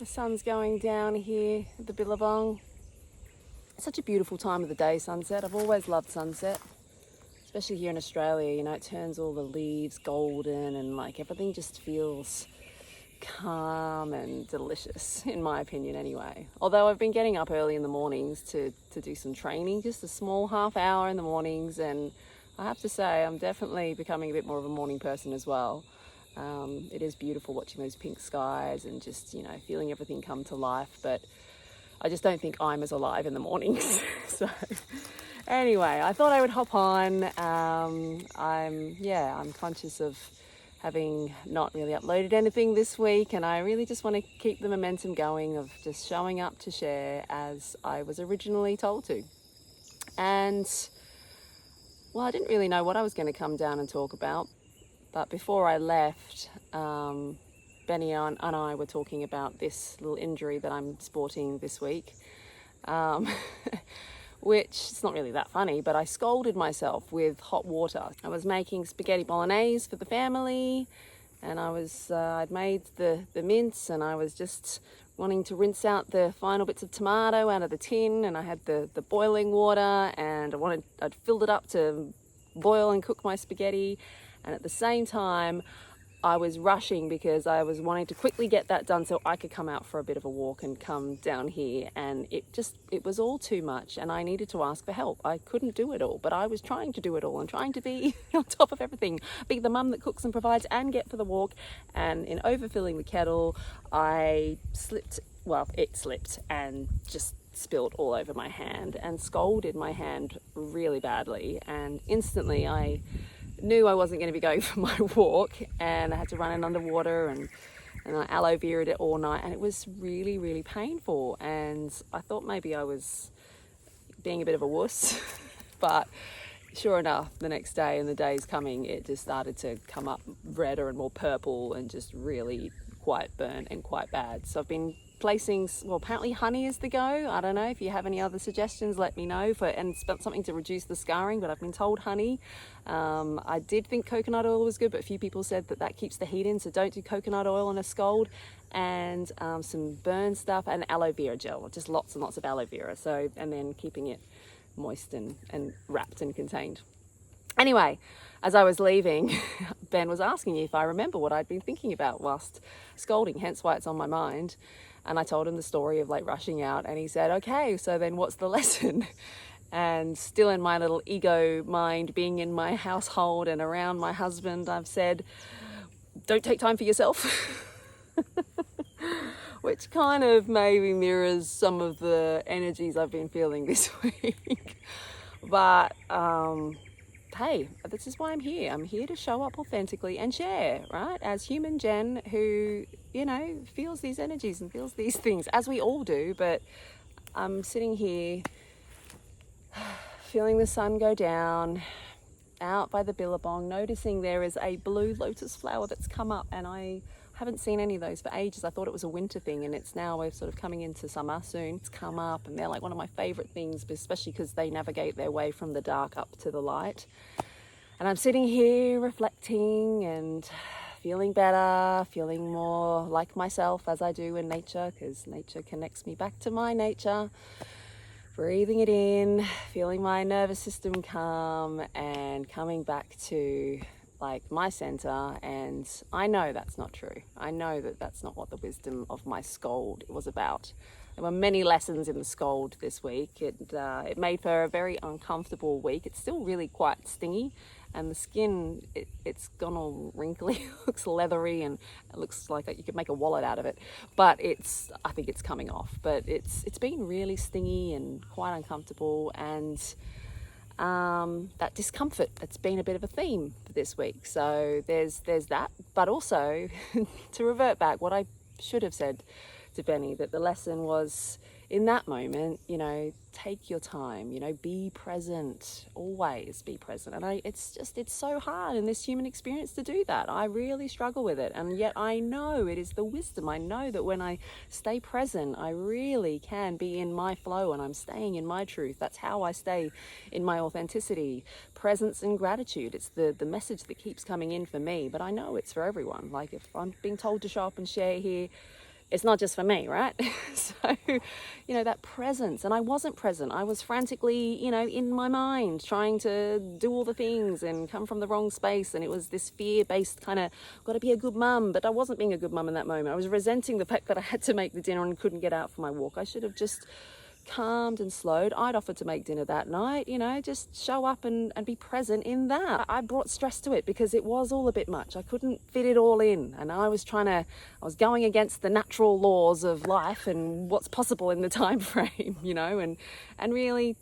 The sun's going down here at the Billabong. It's such a beautiful time of the day, sunset. I've always loved sunset, especially here in Australia. You know, it turns all the leaves golden and like everything just feels calm and delicious, in my opinion anyway. Although I've been getting up early in the mornings to do some training, just a small half hour in the mornings, and I have to say I'm definitely becoming a bit more of a morning person as well. It is beautiful watching those pink skies and just, you know, feeling everything come to life, but I just don't think I'm as alive in the mornings. So anyway, I thought I would hop on. I'm conscious of having not really uploaded anything this week, and I really just want to keep the momentum going of just showing up to share as I was originally told to. And well, I didn't really know what I was going to come down and talk about, but before I left, Benny and I were talking about this little injury that I'm sporting this week, which it's not really that funny, but I scolded myself with hot water. I was making spaghetti bolognese for the family, and I'd made the mince, and I was just wanting to rinse out the final bits of tomato out of the tin, and I had the boiling water, and I'd filled it up to boil and cook my spaghetti, and at the same time I was rushing because I was wanting to quickly get that done so I could come out for a bit of a walk and come down here, and it was all too much, and I needed to ask for help. I couldn't do it all, but I was trying to do it all and trying to be on top of everything, be the mum that cooks and provides and get for the walk. And in overfilling the kettle, it slipped and just spilled all over my hand and scalded my hand really badly, and instantly I knew I wasn't going to be going for my walk, and I had to run in underwater and I aloe vera'd it all night, and it was really, really painful. And I thought maybe I was being a bit of a wuss, but sure enough, the next day and the days coming, it just started to come up redder and more purple and just really quite burnt and quite bad. So I've been placing, well, apparently honey is the go. I don't know, if you have any other suggestions, let me know, and something to reduce the scarring, but I've been told honey. I did think coconut oil was good, but a few people said that keeps the heat in, so don't do coconut oil on a scald. And some burn stuff and aloe vera gel, just lots and lots of aloe vera. So, and then keeping it moist and wrapped and contained. Anyway, as I was leaving, Ben was asking me if I remember what I'd been thinking about whilst scolding, hence why it's on my mind. And I told him the story of like rushing out, and he said, okay, so then what's the lesson? And still in my little ego mind, being in my household and around my husband, I've said, don't take time for yourself. Which kind of maybe mirrors some of the energies I've been feeling this week. But hey, this is why I'm here. I'm here to show up authentically and share, right? As human Jen, who, you know, feels these energies and feels these things, as we all do. But I'm sitting here feeling the sun go down out by the Billabong, noticing there is a blue lotus flower that's come up, and I haven't seen any of those for ages. I thought it was a winter thing, and it's now, we're sort of coming into summer soon. It's come up, and they're like one of my favorite things, especially because they navigate their way from the dark up to the light. And I'm sitting here reflecting and feeling better, feeling more like myself as I do in nature, because nature connects me back to my nature. Breathing it in, feeling my nervous system calm, and coming back to like my center. And I know that's not true. I know that that's not what the wisdom of my scold was about. There were many lessons in the scold this week. It made for a very uncomfortable week. It's still really quite stingy, and the skin, it's gone all wrinkly, looks leathery, and it looks like you could make a wallet out of it. But I think it's coming off. But it's been really stingy and quite uncomfortable, and that discomfort, it's been a bit of a theme for this week. So there's that, but also to revert back, what I should have said to Benny, that the lesson was, in that moment, you know, take your time, you know, be present, always be present. And it's so hard in this human experience to do that. I really struggle with it. And yet I know it is the wisdom. I know that when I stay present, I really can be in my flow, and I'm staying in my truth. That's how I stay in my authenticity. Presence and gratitude. It's the message that keeps coming in for me, but I know it's for everyone. Like, if I'm being told to show up and share here, it's not just for me, right? So, that presence. And I wasn't present. I was frantically, in my mind, trying to do all the things and come from the wrong space. And it was this fear-based kind of, got to be a good mum. But I wasn't being a good mum in that moment. I was resenting the fact that I had to make the dinner and couldn't get out for my walk. I should have just calmed and slowed. I'd offered to make dinner that night, just show up and be present in that. I brought stress to it because it was all a bit much. I couldn't fit it all in, and I was going against the natural laws of life and what's possible in the time frame, and really,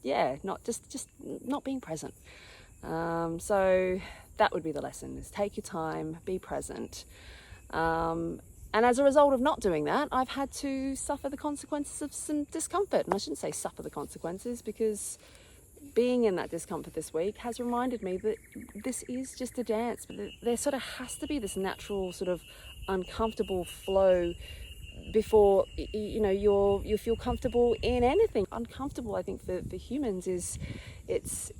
not just not being present. So that would be the lesson, is take your time, be present. And as a result of not doing that, I've had to suffer the consequences of some discomfort. And I shouldn't say suffer the consequences, because being in that discomfort this week has reminded me that this is just a dance. But there sort of has to be this natural sort of uncomfortable flow before, you feel comfortable in anything. Uncomfortable, I think, for humans it's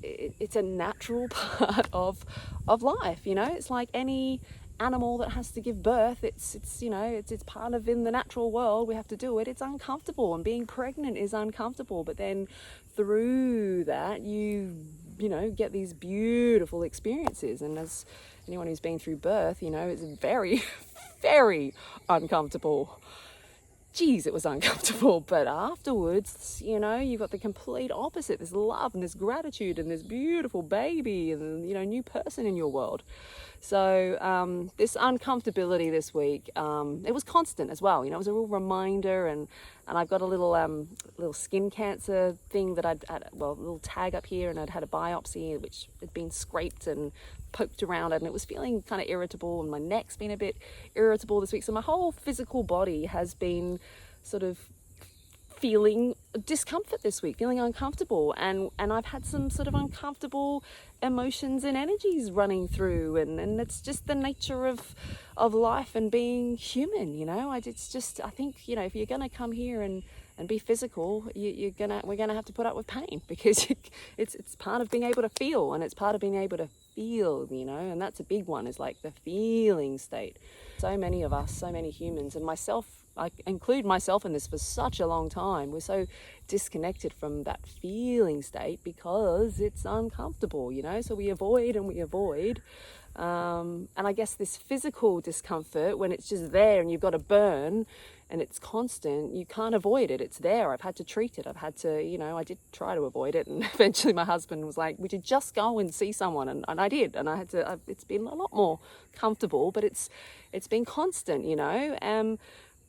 a natural part of life. It's like any animal that has to give birth. It's part of, in the natural world, we have to do it. It's uncomfortable, and being pregnant is uncomfortable, but then through that you get these beautiful experiences. And as anyone who's been through birth, it's very very uncomfortable. Geez, it was uncomfortable, but afterwards, you've got the complete opposite, this love and this gratitude and this beautiful baby and, new person in your world. So this uncomfortability this week, it was constant as well. It was a real reminder, and I've got a little skin cancer thing that I'd had, a little tag up here, and I'd had a biopsy which had been scraped and poked around, and it was feeling kind of irritable, and my neck's been a bit irritable this week. So my whole physical body has been sort of feeling discomfort this week, feeling uncomfortable, and I've had some sort of uncomfortable emotions and energies running through, and it's just the nature of life and being human. I think if you're gonna come here and be physical, we're gonna have to put up with pain, because it's part of being able to feel, and it's part of being able to feel, and that's a big one, is like the feeling state. So many of us, so many humans, and myself, I include myself in this, for such a long time, we're so disconnected from that feeling state because it's uncomfortable, so we avoid and we avoid. And I guess this physical discomfort, when it's just there and you've got to burn and it's constant, you can't avoid it. It's there. I've had to treat it. I've had to, I did try to avoid it. And eventually my husband was like, would you just go and see someone? And I did. And I had to, it's been a lot more comfortable, but it's been constant,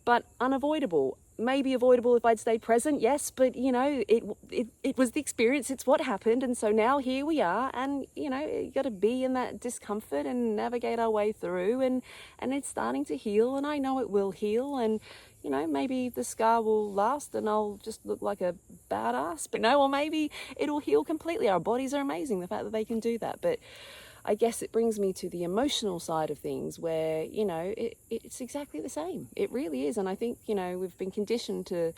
but unavoidable. Maybe avoidable if I'd stayed present, yes, but it was the experience, it's what happened, and so now here we are, and you got to be in that discomfort and navigate our way through, and it's starting to heal, and I know it will heal, and maybe the scar will last and I'll just look like a badass, but or maybe it'll heal completely. Our bodies are amazing, the fact that they can do that. But I guess it brings me to the emotional side of things, where it's exactly the same. It really is. And I think we've been conditioned to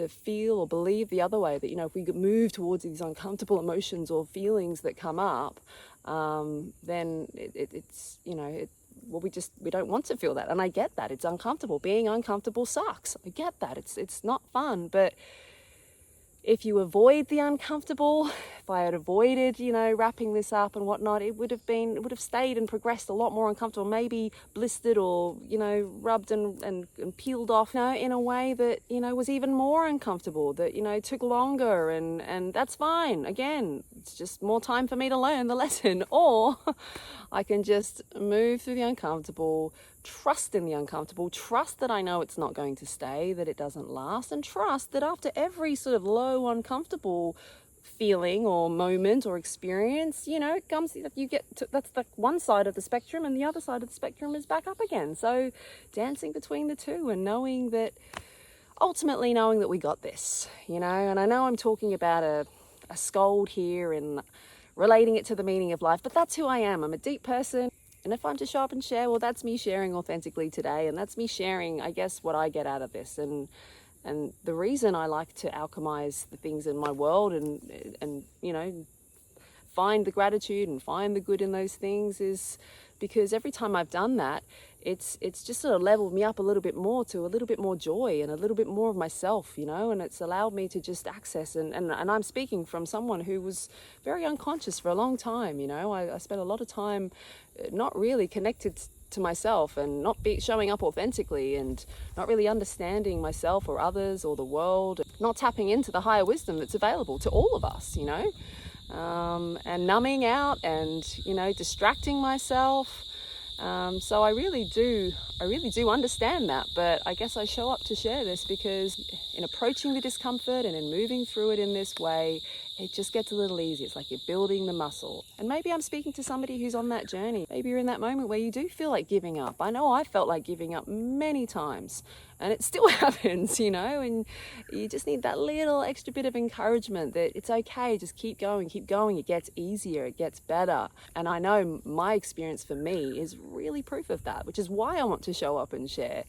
feel or believe the other way, that if we move towards these uncomfortable emotions or feelings that come up, then we don't want to feel that. And I get that, it's uncomfortable. Being uncomfortable sucks. I get that, it's not fun. But if you avoid the uncomfortable, if I had avoided, wrapping this up and whatnot, it would have stayed and progressed a lot more uncomfortable, maybe blistered or, rubbed and peeled off, in a way that, was even more uncomfortable, that, took longer, and that's fine. Again, it's just more time for me to learn the lesson. Or I can just move through the uncomfortable, trust in the uncomfortable, trust that I know it's not going to stay, that it doesn't last, and trust that after every sort of low, uncomfortable feeling or moment or experience, it comes, you get to, that's the one side of the spectrum, and the other side of the spectrum is back up again. So dancing between the two, and ultimately knowing that we got this, and I know I'm talking about a scold here and relating it to the meaning of life, but that's who I am. I'm a deep person. And if I'm to show up and share, well, that's me sharing authentically today, and that's me sharing, I guess, what I get out of this. And the reason I like to alchemize the things in my world and find the gratitude and find the good in those things is because every time I've done that, it's just sort of leveled me up a little bit more to a little bit more joy and a little bit more of myself, you know, and it's allowed me to just access, and I'm speaking from someone who was very unconscious for a long time, you know. I spent a lot of time not really connected to myself and not showing up authentically and not really understanding myself or others or the world, not tapping into the higher wisdom that's available to all of us, you know, and numbing out and, you know, distracting myself. So I really do understand that, but I guess I show up to share this because in approaching the discomfort and in moving through it in this way, it just gets a little easier. It's like you're building the muscle. And maybe I'm speaking to somebody who's on that journey. Maybe you're in that moment where you do feel like giving up. I know I felt like giving up many times, and it still happens, you know, and you just need that little extra bit of encouragement that it's okay, just keep going. It gets easier, it gets better. And I know my experience for me is really proof of that, which is why I want to show up and share,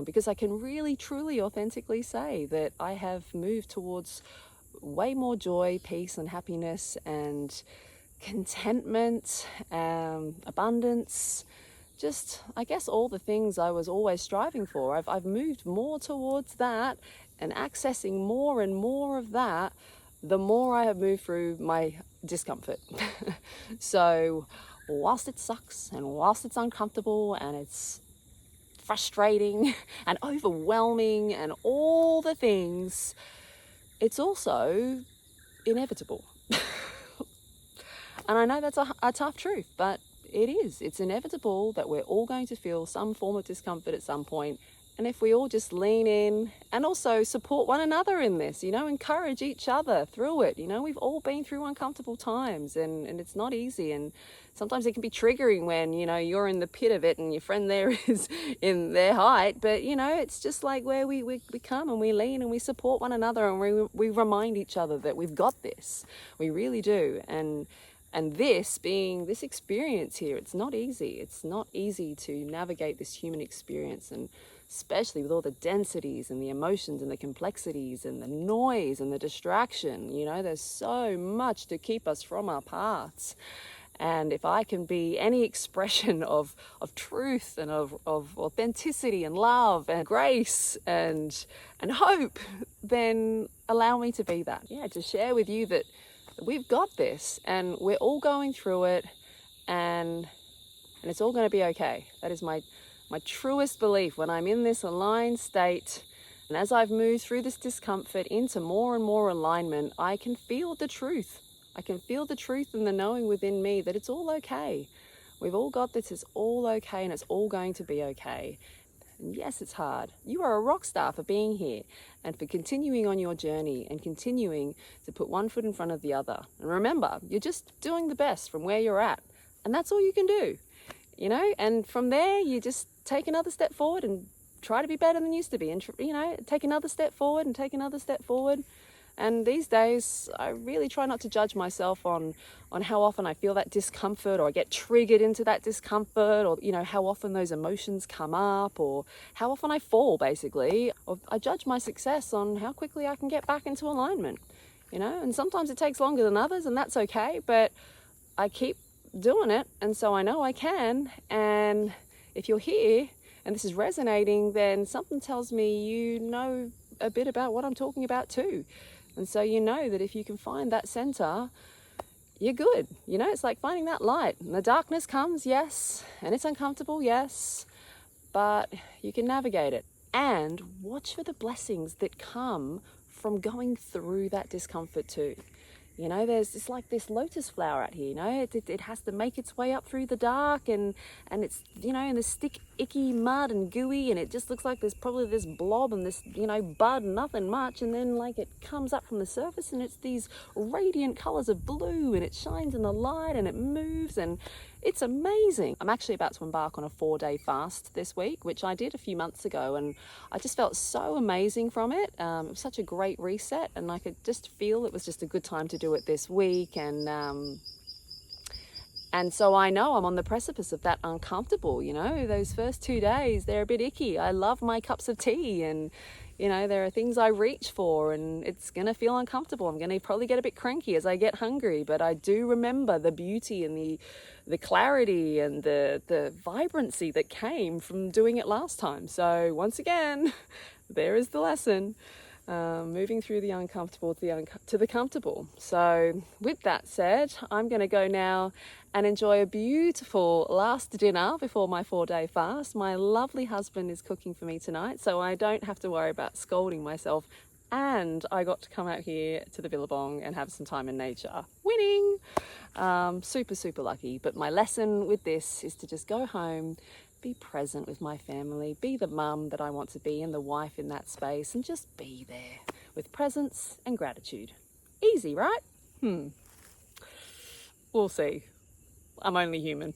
because I can really, truly, authentically say that I have moved towards way more joy, peace and happiness and contentment, abundance, just, I guess, all the things I was always striving for. I've moved more towards that and accessing more and more of that the more I have moved through my discomfort. So whilst it sucks and whilst it's uncomfortable and it's frustrating and overwhelming and all the things, it's also inevitable. And I know that's a tough truth, but it is. It's inevitable that we're all going to feel some form of discomfort at some point. And if we all just lean in and also support one another in this, you know, encourage each other through it. You know, we've all been through uncomfortable times and it's not easy. And sometimes it can be triggering when, you know, you're in the pit of it and your friend there is in their height. But, you know, it's just like where we come and we lean and we support one another and we remind each other that we've got this. We really do. And this being this experience here, it's not easy. It's not easy to navigate this human experience, and especially with all the densities and the emotions and the complexities and the noise and the distraction. You know, there's so much to keep us from our paths. And if I can be any expression of truth and of authenticity and love and grace and hope, then allow me to be that. Yeah, to share with you that we've got this and we're all going through it, and it's all going to be okay. That is my truest belief when I'm in this aligned state. And as I've moved through this discomfort into more and more alignment, I can feel the truth. I can feel the truth and the knowing within me that it's all okay. We've all got this, it's all okay, and it's all going to be okay. And yes, it's hard. You are a rock star for being here and for continuing on your journey and continuing to put one foot in front of the other. And remember, you're just doing the best from where you're at. And that's all you can do, you know? And from there, you just take another step forward and try to be better than you used to be. And, you know, take another step forward and take another step forward. And these days, I really try not to judge myself on how often I feel that discomfort or I get triggered into that discomfort, or, you know, how often those emotions come up or how often I fall, basically. Or I judge my success on how quickly I can get back into alignment, you know. And sometimes it takes longer than others, and that's okay, but I keep doing it, and so I know I can. And if you're here and this is resonating, then something tells me you know a bit about what I'm talking about too. And so you know that if you can find that center, you're good. You know, it's like finding that light. And the darkness comes, yes, and it's uncomfortable, yes, but you can navigate it. And watch for the blessings that come from going through that discomfort too. You know, there's just like this lotus flower out here, you know, it has to make its way up through the dark and it's, you know, in this thick, icky mud and gooey, and it just looks like there's probably this blob and this, you know, bud, nothing much. And then like it comes up from the surface and it's these radiant colors of blue and it shines in the light and it moves and it's amazing. I'm actually about to embark on a 4-day fast this week, which I did a few months ago, and I just felt so amazing from it. It was such a great reset, and I could just feel it was just a good time to do it this week. And so I know I'm on the precipice of that uncomfortable, you know, those first 2 days, they're a bit icky. I love my cups of tea and, You know, there are things I reach for and it's going to feel uncomfortable. I'm going to probably get a bit cranky as I get hungry, but I do remember the beauty and the clarity and the vibrancy that came from doing it last time. So once again, there is the lesson. Moving through the uncomfortable to the comfortable. So with that said, I'm going to go now and enjoy a beautiful last dinner before my 4-day fast. My lovely husband is cooking for me tonight, so I don't have to worry about scolding myself, and I got to come out here to the Billabong and have some time in nature. Winning! Super lucky. But my lesson with this is to just go home, be present with my family, be the mum that I want to be and the wife in that space, and just be there with presence and gratitude. Easy, right? We'll see. I'm only human.